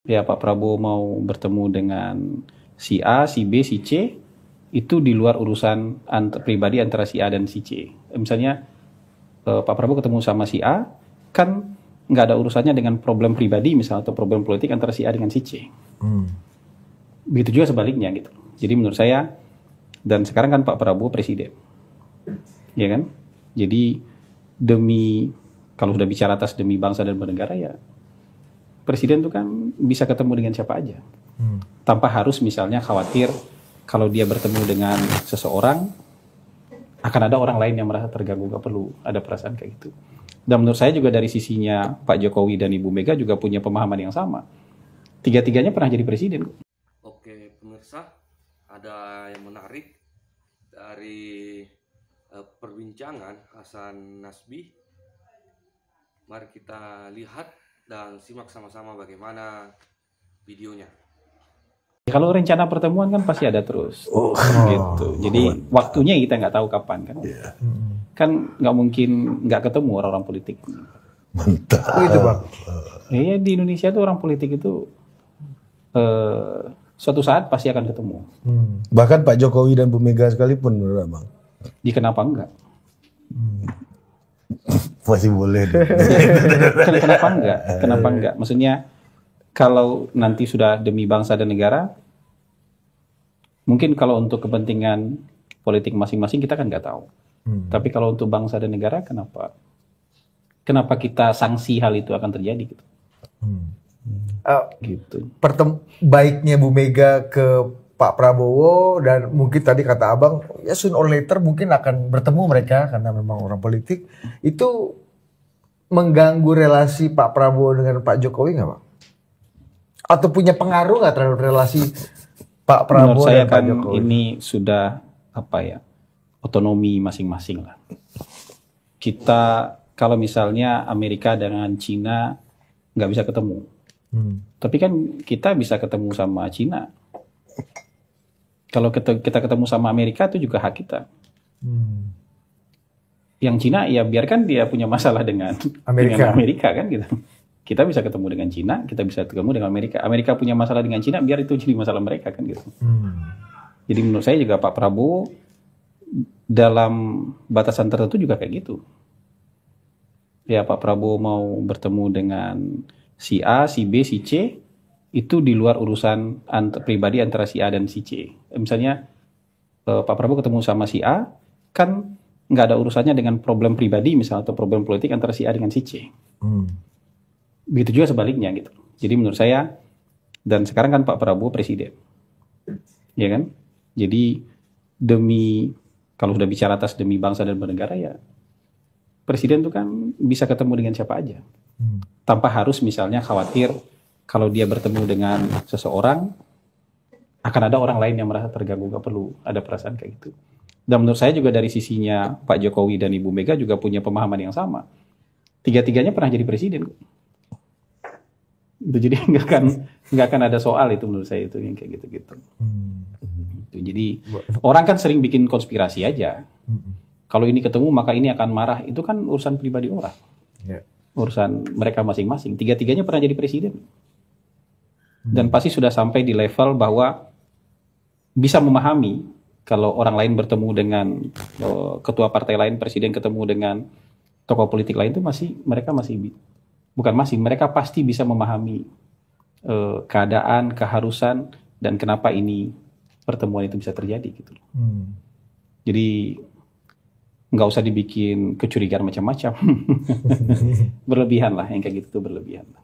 ya Pak Prabowo mau bertemu dengan si A, si B, si C, itu di luar urusan pribadi antara si A dan si C. Misalnya Pak Prabowo ketemu sama si A, kan nggak ada urusannya dengan problem pribadi misalnya atau problem politik antara si A dengan si C. Begitu juga sebaliknya gitu. Jadi menurut saya, dan sekarang kan Pak Prabowo presiden, ya kan? Jadi kalau sudah bicara atas demi bangsa dan bernegara, ya presiden itu kan bisa ketemu dengan siapa aja, tanpa harus misalnya khawatir kalau dia bertemu dengan seseorang akan ada orang lain yang merasa terganggu. Gak perlu ada perasaan kayak gitu. Dan menurut saya juga dari sisinya Pak Jokowi dan Ibu Mega juga punya pemahaman yang sama. Tiga-tiganya pernah jadi presiden. Oke pemirsa, ada yang menarik dari perbincangan Hasan Nasbi. Mari kita lihat dan simak sama-sama bagaimana videonya. Kalau rencana pertemuan kan pasti ada terus, gitu. Jadi waktunya kita nggak tahu kapan kan. Kan nggak mungkin nggak ketemu orang-orang politik. Mantap. Itu Bang. Ya di Indonesia tuh orang politik itu suatu saat pasti akan ketemu. Bahkan Pak Jokowi dan Bu Mega sekalipun, menurut Abang. Di kenapa enggak? Masih boleh. Kenapa enggak? Kenapa enggak? Maksudnya kalau nanti sudah demi bangsa dan negara, mungkin kalau untuk kepentingan politik masing-masing kita kan nggak tahu. Tapi kalau untuk bangsa dan negara, kenapa kita sanksi hal itu akan terjadi gitu? Gitu. Baiknya Bu Mega ke Pak Prabowo dan mungkin tadi kata Abang ya soon or later mungkin akan bertemu mereka karena memang orang politik, itu mengganggu relasi Pak Prabowo dengan Pak Jokowi nggak Bang? Atau punya pengaruh nggak terhadap relasi Pak Prabowo Menurut saya dan Pak kan Jokowi? ini sudah otonomi masing-masing lah. Kita kalau misalnya Amerika dengan Cina nggak bisa ketemu, tapi kan kita bisa ketemu sama Cina. Kalau kita ketemu sama Amerika itu juga hak kita. Yang Cina ya biarkan dia punya masalah dengan Amerika kan gitu. Kita bisa ketemu dengan Cina, kita bisa ketemu dengan Amerika. Amerika punya masalah dengan Cina, biar itu jadi masalah mereka kan gitu. Jadi menurut saya juga Pak Prabowo dalam batasan tertentu juga kayak gitu. Ya Pak Prabowo mau bertemu dengan si A, si B, si C, itu di luar urusan pribadi antara si A dan si C. Misalnya Pak Prabowo ketemu sama si A, kan nggak ada urusannya dengan problem pribadi misalnya atau problem politik antara si A dengan si C. Begitu juga sebaliknya gitu. Jadi menurut saya, dan sekarang kan Pak Prabowo presiden, ya kan? Jadi kalau sudah bicara atas demi bangsa dan bernegara, ya presiden itu kan bisa ketemu dengan siapa aja, tanpa harus misalnya khawatir kalau dia bertemu dengan seseorang akan ada orang lain yang merasa terganggu. Gak perlu ada perasaan kayak gitu. Dan menurut saya juga dari sisinya Pak Jokowi dan Ibu Mega juga punya pemahaman yang sama. Tiga-tiganya pernah jadi presiden. Itu jadi nggak akan ada soal itu menurut saya itu yang kayak gitu-gitu. Jadi orang kan sering bikin konspirasi aja. Kalau ini ketemu maka ini akan marah. Itu kan urusan pribadi orang. Urusan mereka masing-masing. Tiga-tiganya pernah jadi presiden. Dan pasti sudah sampai di level bahwa bisa memahami kalau orang lain bertemu dengan ketua partai lain, presiden ketemu dengan tokoh politik lain, itu mereka pasti bisa memahami keadaan, keharusan, dan kenapa ini pertemuan itu bisa terjadi gitu. Jadi nggak usah dibikin kecurigaan macam-macam. Berlebihan lah, yang kayak gitu tuh berlebihan lah.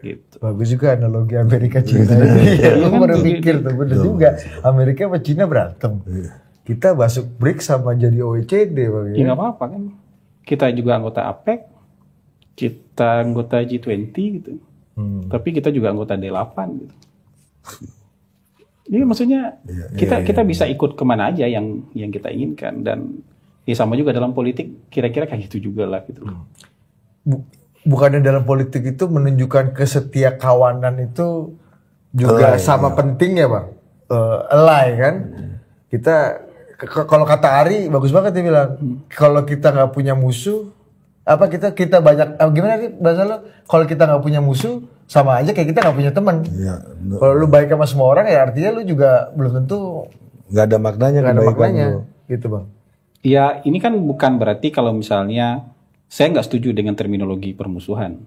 Gitu. Bagus juga analogi Amerika Cina. Aku baru mikir tuh, bener juga. Amerika sama Cina berantem. Kita masuk BRICS sama jadi OECD Bang. Ya nggak apa-apa kan. Kita juga anggota APEC, kita anggota G20 gitu. Tapi kita juga anggota D8 gitu. Jadi maksudnya kita bisa ikut kemana aja yang kita inginkan, dan ya sama juga dalam politik kira-kira kayak gitu juga lah gitu. Bukannya dalam politik itu menunjukkan kesetiakawanan itu juga sama penting ya Bang? Ally kan? Kita kalau kata Ari bagus banget dia bilang, kalau kita nggak punya musuh, kita banyak gimana sih bahasa lo? Kalau kita nggak punya musuh, sama aja kayak kita nggak punya teman. Iya. Kalau lu baik sama semua orang ya artinya lu juga belum tentu Nggak ada maknanya nggak ada kebaikan maknanya, lu. gitu bang. Ya ini kan bukan berarti kalau misalnya saya nggak setuju dengan terminologi permusuhan.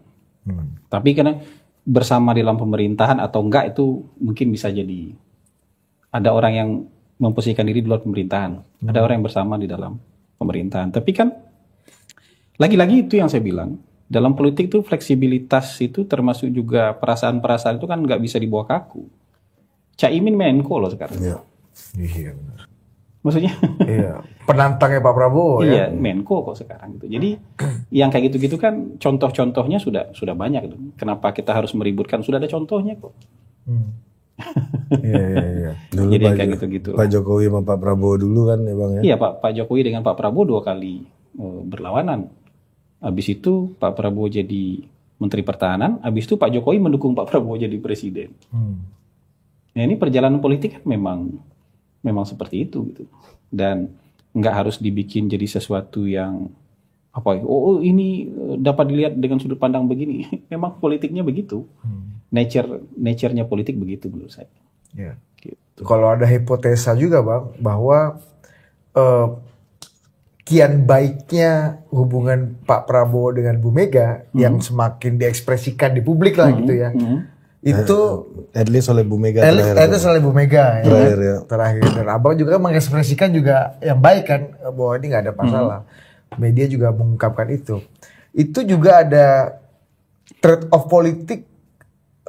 Tapi karena bersama dalam pemerintahan atau enggak itu mungkin bisa jadi ada orang yang memposisikan diri di luar pemerintahan, ada orang yang bersama di dalam pemerintahan. Tapi kan lagi-lagi itu yang saya bilang dalam politik itu fleksibilitas itu termasuk juga perasaan-perasaan itu kan nggak bisa dibawa kaku. Caimin Menko loh sekarang. Iya. Iya benar. Maksudnya? Iya. Penantangnya Pak Prabowo Iya, ya. Menko kok sekarang gitu. Jadi yang kayak gitu-gitu kan contoh-contohnya sudah banyak gitu. Kenapa kita harus meributkan? Sudah ada contohnya kok. Iya. Dulu Jadi kayak gitu-gitu. Pak Jokowi sama Pak Prabowo dulu kan ya bang ya. Iya, Pak Jokowi dengan Pak Prabowo 2 kali berlawanan. Habis itu Pak Prabowo jadi Menteri Pertahanan, habis itu Pak Jokowi mendukung Pak Prabowo jadi presiden. Nah ini perjalanan politik kan memang seperti itu gitu. Dan nggak harus dibikin jadi sesuatu yang apa? Oh ini dapat dilihat dengan sudut pandang begini. Memang politiknya begitu. Nature-nya politik begitu menurut saya. Iya. Gitu. Kalau ada hipotesa juga bang bahwa kian baiknya hubungan Pak Prabowo dengan Bu Mega yang semakin diekspresikan di publik lah gitu ya. Itu At least oleh Bu Mega itu oleh Bu Mega ya, Terakhir, ya. terakhir. Dan abang juga kan mengekspresikan juga yang baik kan bahwa ini nggak ada masalah. Media juga mengungkapkan itu. Itu juga ada trade off politik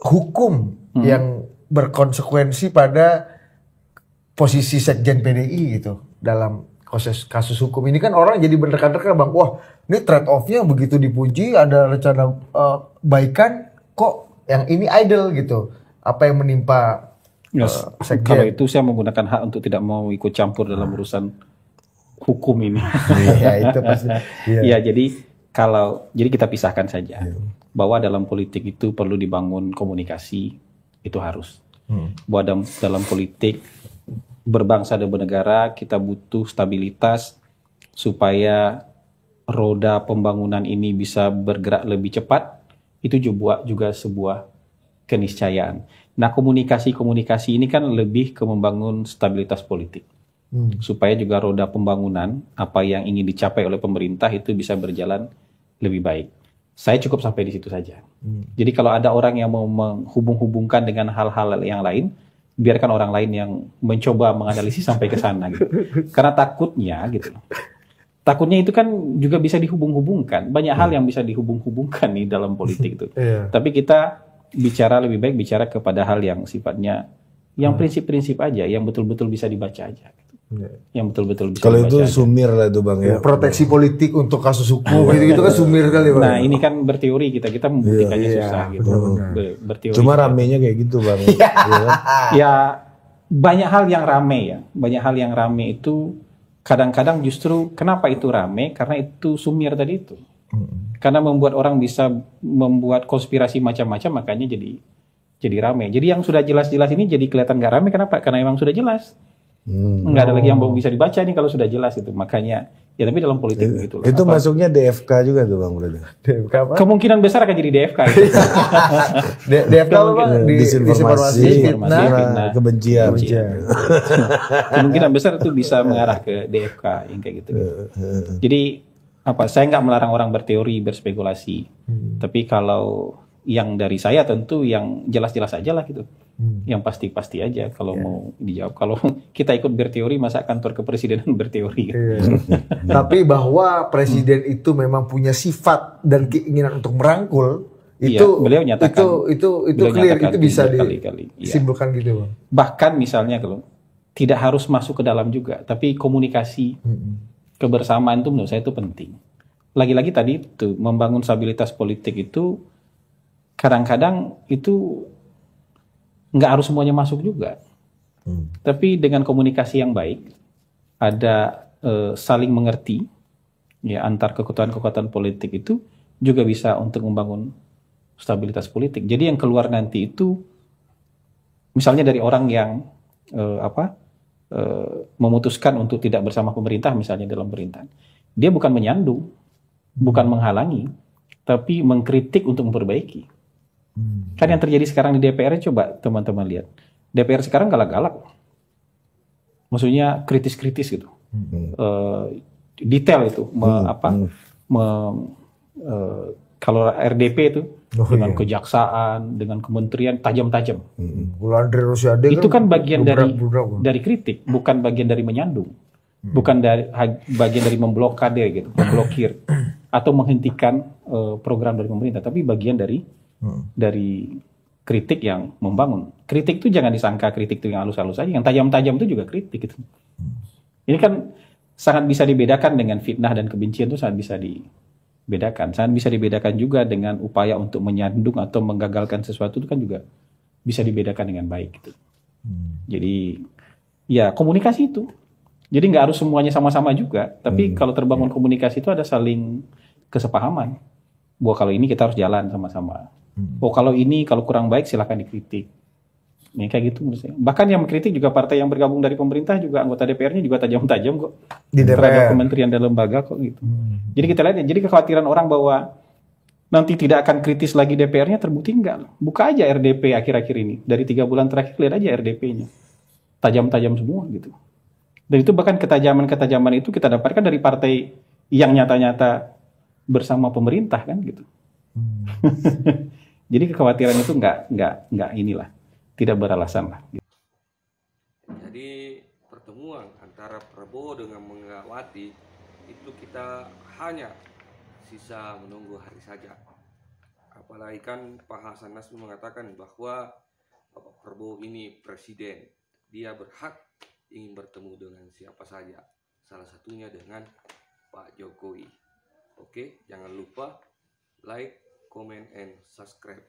hukum yang berkonsekuensi pada posisi Sekjen PDI gitu dalam kasus hukum ini. Kan orang jadi bener-bener bang, wah ini trade off-nya begitu dipuji, ada rencana baikan, kok yang ini idle gitu. Apa yang menimpa Sekjen? Kalau itu saya menggunakan hak untuk tidak mau ikut campur dalam urusan hukum ini. Ya itu pasti. Ya jadi kita pisahkan saja bahwa dalam politik itu perlu dibangun komunikasi, itu harus. Bahwa dalam politik berbangsa dan bernegara kita butuh stabilitas supaya roda pembangunan ini bisa bergerak lebih cepat. Itu juga sebuah keniscayaan. Nah komunikasi ini kan lebih ke membangun stabilitas politik. Supaya juga roda pembangunan apa yang ingin dicapai oleh pemerintah itu bisa berjalan lebih baik. Saya cukup sampai di situ saja. Jadi kalau ada orang yang mau menghubung-hubungkan dengan hal-hal yang lain, biarkan orang lain yang mencoba menganalisis sampai ke sana gitu. Karena takutnya gitu. Takutnya itu kan juga bisa dihubung-hubungkan. Banyak hal yang bisa dihubung-hubungkan nih dalam politik itu. Tapi kita lebih baik bicara kepada hal yang sifatnya yang prinsip-prinsip aja, yang betul-betul bisa dibaca aja. Yang betul-betul bisa Kalau dibaca itu aja. sumir lah itu bang ya. Proteksi politik untuk kasus hukum itu kan sumir kali bang. Nah ini kan berteori kita membuktikannya susah gitu. Berteori. Cuma ramenya kayak gitu bang. Iya kan? Ya banyak hal yang rame ya. Banyak hal yang rame itu kadang-kadang justru kenapa itu rame? Karena itu sumir tadi itu. Karena membuat orang bisa membuat konspirasi macam-macam, makanya jadi rame. Jadi yang sudah jelas-jelas ini jadi kelihatan nggak rame. Kenapa? Karena memang sudah jelas. Nggak ada lagi yang bisa dibaca nih kalau sudah jelas itu. Makanya ya tapi dalam politik begitu. Itu masuknya DFK juga tuh bang berarti. DFK apa? Kemungkinan besar akan jadi DFK. Itu. DFK apa? Disinformasi, fitnah, kebencian. Kemungkinan besar itu bisa mengarah ke DFK yang kayak gitu. Jadi saya nggak melarang orang berteori, berspekulasi. Tapi kalau yang dari saya tentu yang jelas-jelas aja lah gitu. Yang pasti-pasti aja kalau mau dijawab. Kalau kita ikut berteori, masa kantor kepresidenan berteori? Tapi bahwa presiden itu memang punya sifat dan keinginan untuk merangkul, itu beliau nyatakan. Itu beliau clear, nyatakan itu bisa disimpulkan gitu bang. Bahkan misalnya kalau tidak harus masuk ke dalam juga, tapi komunikasi kebersamaan itu menurut saya itu penting. Lagi-lagi tadi itu membangun stabilitas politik itu kadang-kadang itu nggak harus semuanya masuk juga. Tapi dengan komunikasi yang baik, ada saling mengerti ya antar kekuatan-kekuatan politik itu juga bisa untuk membangun stabilitas politik. Jadi yang keluar nanti itu misalnya dari orang yang memutuskan untuk tidak bersama pemerintah misalnya dalam pemerintahan. Dia bukan menyandung, bukan menghalangi, tapi mengkritik untuk memperbaiki. Kan yang terjadi sekarang di DPR, coba teman-teman lihat. DPR sekarang galak-galak. Maksudnya kritis-kritis gitu. Detail itu. Kalau RDP itu dengan kejaksaan, dengan kementerian tajam-tajam. Itu kan bagian dari kritik, bukan bagian dari menyandung. Bukan bagian dari memblokade gitu, memblokir atau menghentikan program dari pemerintah, tapi bagian dari kritik yang membangun. Kritik itu jangan disangka kritik itu yang halus-halus aja, yang tajam-tajam itu juga kritik gitu. Ini kan sangat bisa dibedakan dengan fitnah dan kebencian, itu sangat bisa dibedakan. Sangat bisa dibedakan juga dengan upaya untuk menyandung atau menggagalkan sesuatu, itu kan juga bisa dibedakan dengan baik gitu. Jadi ya komunikasi itu. Jadi nggak harus semuanya sama-sama juga, tapi kalau terbangun komunikasi itu ada saling kesepahaman. Bahwa kalau ini kita harus jalan sama-sama. Oh kalau ini kalau kurang baik silakan dikritik. Ini kayak gitu menurut saya. Bahkan yang mengkritik juga partai yang bergabung dari pemerintah juga, anggota DPR-nya juga tajam-tajam kok. Di terhadap kementerian dan lembaga kok gitu. Jadi kita lihat, jadi kekhawatiran orang bahwa nanti tidak akan kritis lagi DPR-nya terbukti enggak. Buka aja RDP akhir-akhir ini. Dari 3 bulan terakhir lihat aja RDP-nya. Tajam-tajam semua gitu. Dan itu bahkan ketajaman-ketajaman itu kita dapatkan dari partai yang nyata-nyata bersama pemerintah kan gitu. Jadi kekhawatiran itu nggak inilah, tidak beralasan lah. Jadi pertemuan antara Prabowo dengan Megawati itu kita hanya sisa menunggu hari saja. Apalagi kan Pak Hasan Nazmi mengatakan bahwa Bapak Prabowo ini presiden, dia berhak ingin bertemu dengan siapa saja, salah satunya dengan Pak Jokowi. Oke, jangan lupa like, comment, and subscribe.